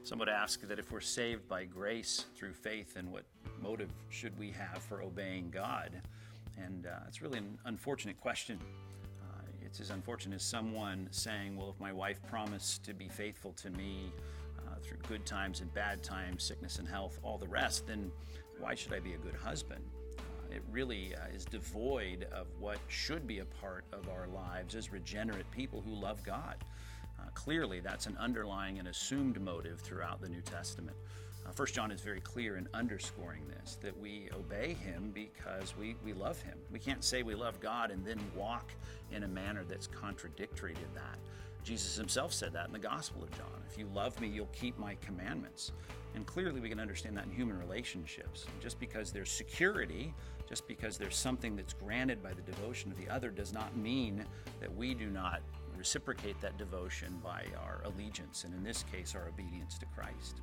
Some would ask that if we're saved by grace through faith, then what motive should we have for obeying God? And it's really an unfortunate question. It's as unfortunate as someone saying, well, if my wife promised to be faithful to me through good times and bad times, sickness and health, all the rest, then why should I be a good husband? It really is devoid of what should be a part of our lives as regenerate people who love God. Clearly, that's an underlying and assumed motive throughout the New Testament. 1 John is very clear in underscoring this, that we obey him because we love him. We can't say we love God and then walk in a manner that's contradictory to that. Jesus himself said that in the Gospel of John. If you love me, you'll keep my commandments. And clearly we can understand that in human relationships. Just because there's security, just because there's something that's granted by the devotion of the other does not mean that we do not reciprocate that devotion by our allegiance, and in this case, our obedience to Christ.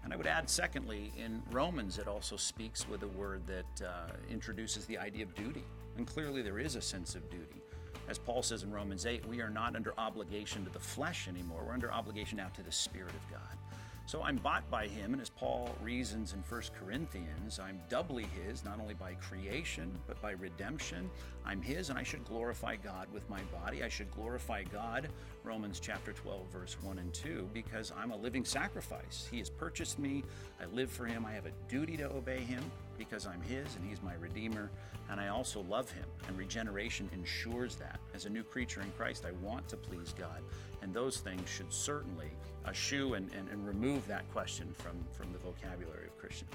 And I would add, secondly, in Romans, it also speaks with a word that introduces the idea of duty. And clearly there is a sense of duty. As Paul says in Romans 8, we are not under obligation to the flesh anymore. We're under obligation now to the Spirit of God. So I'm bought by him, and as Paul reasons in 1 Corinthians, I'm doubly his, not only by creation, but by redemption. I'm his, and I should glorify God with my body. I should glorify God, Romans chapter 12, verse 1 and 2, because I'm a living sacrifice. He has purchased me. I live for him. I have a duty to obey him because I'm his, and he's my Redeemer, and I also love him. And regeneration ensures that. As a new creature in Christ, I want to please God, and those things should certainly eschew and remove that question from the vocabulary of Christians.